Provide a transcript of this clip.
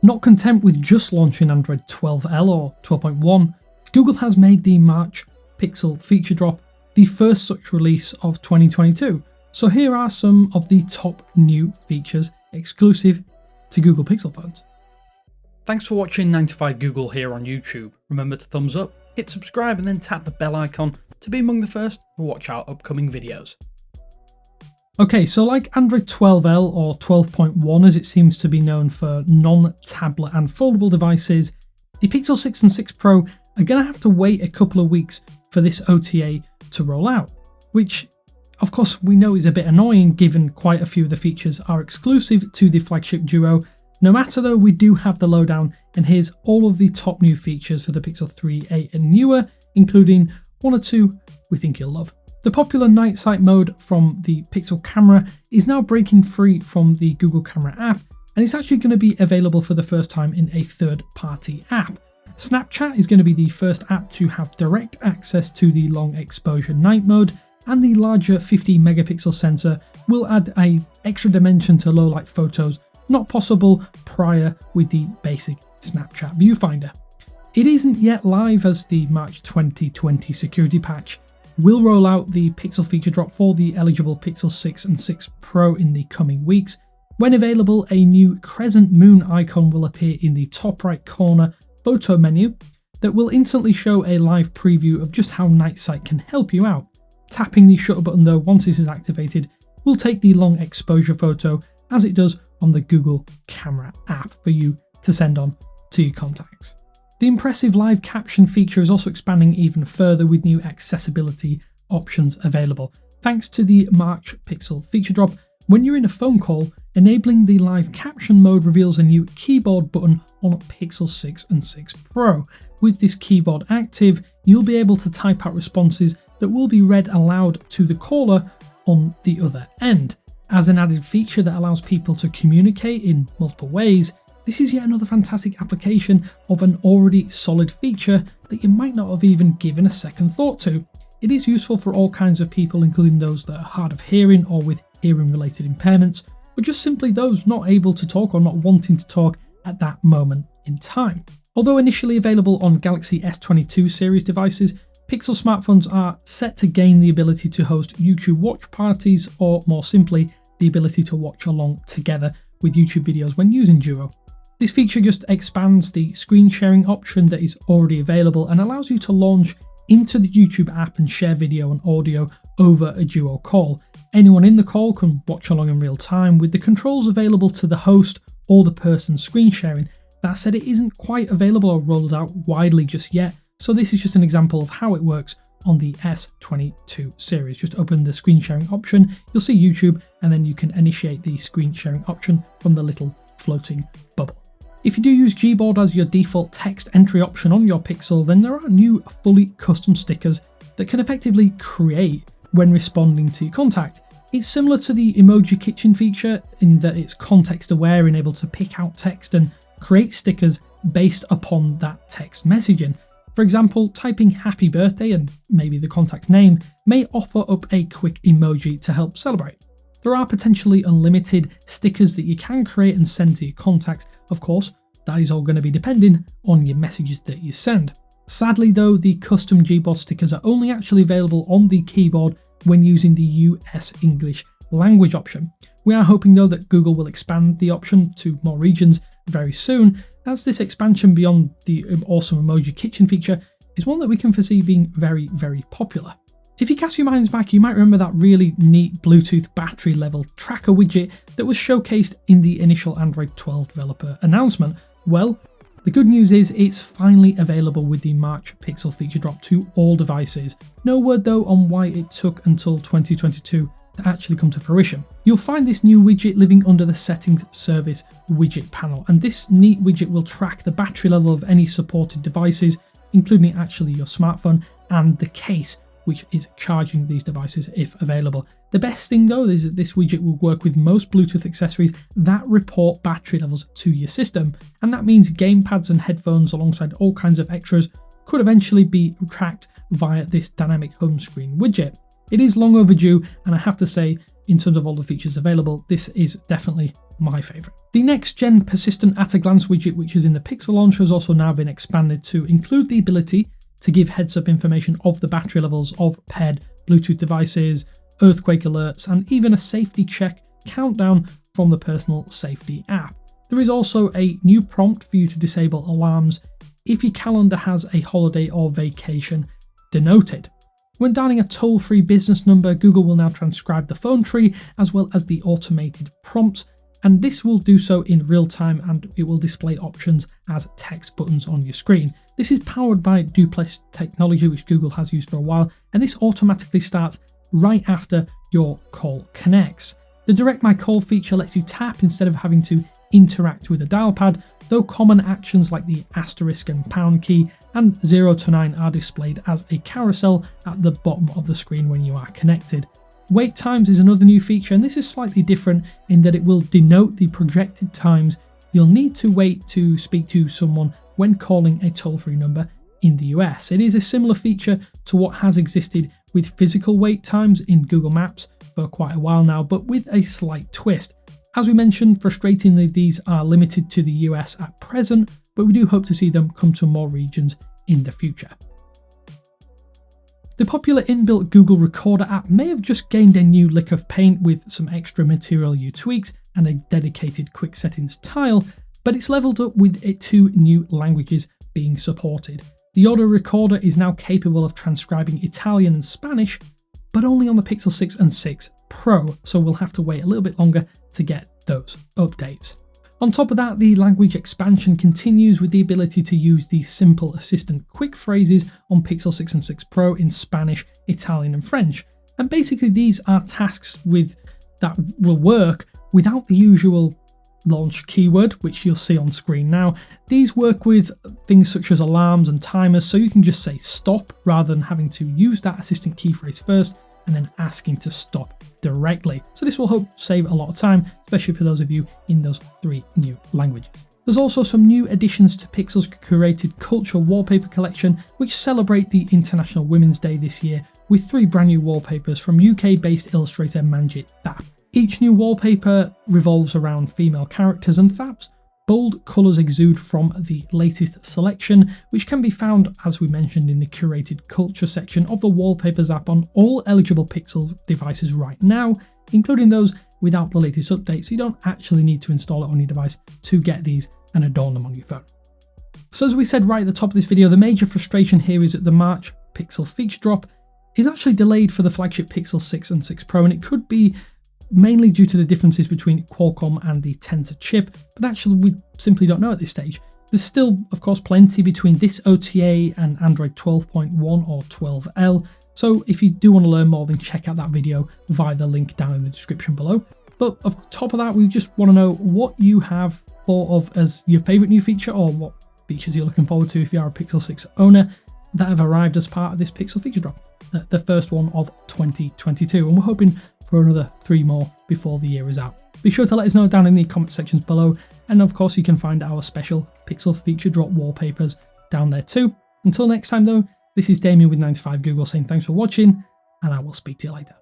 Not content with just launching Android 12L or 12.1, Google has made the March Pixel feature drop the first such release of 2022. So here are some of the top new features exclusive to Google Pixel phones. Thanks for watching 9to5Google here on YouTube. Remember to thumbs up, hit subscribe and then tap the bell icon to be among the first to watch our upcoming videos. Okay, so like Android 12L or 12.1 as it seems to be known for non-tablet and foldable devices, the Pixel 6 and 6 Pro are going to have to wait a couple of weeks for this OTA to roll out, which of course we know is a bit annoying given quite a few of the features are exclusive to the flagship Duo. No matter though, we do have the lowdown, and here's all of the top new features for the Pixel 3, 8 and newer, including one or two we think you'll love. The popular night sight mode from the Pixel camera is now breaking free from the Google Camera app, and it's actually going to be available for the first time in a third-party app. Snapchat is going to be the first app to have direct access to the long exposure night mode, and the larger 50 megapixel sensor will add an extra dimension to low light photos, not possible prior with the basic Snapchat viewfinder. It isn't yet live as the March 2020 security patch will roll out the Pixel feature drop for the eligible Pixel 6 and 6 Pro in the coming weeks. When available, a new crescent moon icon will appear in the top right corner photo menu that will instantly show a live preview of just how night sight can help you out. Tapping the shutter button though, once this is activated, will take the long exposure photo as it does on the Google Camera app for you to send on to your contacts. The impressive live caption feature is also expanding even further with new accessibility options available. Thanks to the March Pixel feature drop, when you're in a phone call, enabling the live caption mode reveals a new keyboard button on Pixel 6 and 6 Pro. With this keyboard active, you'll be able to type out responses that will be read aloud to the caller on the other end. As an added feature that allows people to communicate in multiple ways, this is yet another fantastic application of an already solid feature that you might not have even given a second thought to. It is useful for all kinds of people, including those that are hard of hearing or with hearing related impairments, or just simply those not able to talk or not wanting to talk at that moment in time. Although initially available on Galaxy S22 series devices, Pixel smartphones are set to gain the ability to host YouTube watch parties, or more simply, the ability to watch along together with YouTube videos when using Duo. This feature just expands the screen sharing option that is already available and allows you to launch into the YouTube app and share video and audio over a Duo call. Anyone in the call can watch along in real time with the controls available to the host or the person screen sharing. That said, it isn't quite available or rolled out widely just yet, so this is just an example of how it works on the S22 series. Just open the screen sharing option, you'll see YouTube, and then you can initiate the screen sharing option from the little floating bubble. If you do use Gboard as your default text entry option on your Pixel, then there are new fully custom stickers that can effectively create when responding to your contact. It's similar to the Emoji Kitchen feature in that it's context aware and able to pick out text and create stickers based upon that text messaging. For example, typing happy birthday and maybe the contact's name may offer up a quick emoji to help celebrate. There are potentially unlimited stickers that you can create and send to your contacts. Of course, that is all going to be depending on your messages that you send. Sadly though, the custom Gboard stickers are only actually available on the keyboard when using the US English language option. We are hoping though that Google will expand the option to more regions very soon, as this expansion beyond the awesome Emoji Kitchen feature is one that we can foresee being very, very popular. If you cast your minds back, you might remember that really neat Bluetooth battery level tracker widget that was showcased in the initial Android 12 developer announcement. Well, the good news is it's finally available with the March Pixel feature drop to all devices. No word though on why it took until 2022 to actually come to fruition. You'll find this new widget living under the Settings Service widget panel, and this neat widget will track the battery level of any supported devices, including actually your smartphone and the case which is charging these devices if available. The best thing though is that this widget will work with most Bluetooth accessories that report battery levels to your system, and that means gamepads and headphones alongside all kinds of extras could eventually be tracked via this dynamic home screen widget. It is long overdue, and I have to say, in terms of all the features available, this is definitely my favourite. The next gen persistent at-a-glance widget, which is in the Pixel launcher, has also now been expanded to include the ability to give heads-up information of the battery levels of paired Bluetooth devices, earthquake alerts, and even a safety check countdown from the personal safety app. There is also a new prompt for you to disable alarms if your calendar has a holiday or vacation denoted. When dialing a toll-free business number, Google will now transcribe the phone tree as well as the automated prompts, and this will do so in real time, and it will display options as text buttons on your screen. This is powered by Duplex technology, which Google has used for a while, and this automatically starts right after your call connects. The Direct My Call feature lets you tap instead of having to interact with a dial pad, though common actions like the asterisk and pound key and 0 to 9 are displayed as a carousel at the bottom of the screen when you are connected. Wait times is another new feature, and this is slightly different in that it will denote the projected times you'll need to wait to speak to someone when calling a toll-free number in the US. It is a similar feature to what has existed with physical wait times in Google Maps for quite a while now, but with a slight twist. As we mentioned, frustratingly, these are limited to the US at present, but we do hope to see them come to more regions in the future. The popular inbuilt Google Recorder app may have just gained a new lick of paint with some extra material you tweaked and a dedicated quick settings tile, but it's leveled up with 2 new languages being supported. The audio recorder is now capable of transcribing Italian and Spanish, but only on the Pixel 6 and 6 Pro, so we'll have to wait a little bit longer to get those updates. On top of that, the language expansion continues with the ability to use the Simple Assistant quick phrases on Pixel 6 and 6 Pro in Spanish, Italian and French. And basically these are tasks that will work without the usual launch keyword, which you'll see on screen now. These work with things such as alarms and timers, so you can just say stop rather than having to use that assistant key phrase first and then asking to stop directly. So this will help save a lot of time, especially for those of you in those 3 new languages. There's also some new additions to Pixel's curated culture wallpaper collection, which celebrate the International Women's Day this year with 3 brand new wallpapers from UK-based illustrator Manjit Thap. Each new wallpaper revolves around female characters and Thap's bold colours exude from the latest selection, which can be found, as we mentioned, in the curated culture section of the Wallpapers app on all eligible Pixel devices right now, including those without the latest update, so you don't actually need to install it on your device to get these and adorn them on your phone. So as we said right at the top of this video, the major frustration here is that the March Pixel feature drop is actually delayed for the flagship Pixel 6 and 6 Pro, and it could be mainly due to the differences between Qualcomm and the Tensor chip, but actually we simply don't know at this stage. There's still, of course, plenty between this OTA and Android 12.1 or 12L, so if you do want to learn more, then check out that video via the link down in the description below. But on top of that, we just want to know what you have thought of as your favourite new feature, or what features you're looking forward to if you are a Pixel 6 owner that have arrived as part of this Pixel feature drop, the first one of 2022, and we're hoping for another 3 more before the year is out. Be sure to let us know down in the comment sections below, and of course you can find our special Pixel feature drop wallpapers down there too. Until next time though, this is Damien with 9to5Google saying thanks for watching, and I will speak to you later.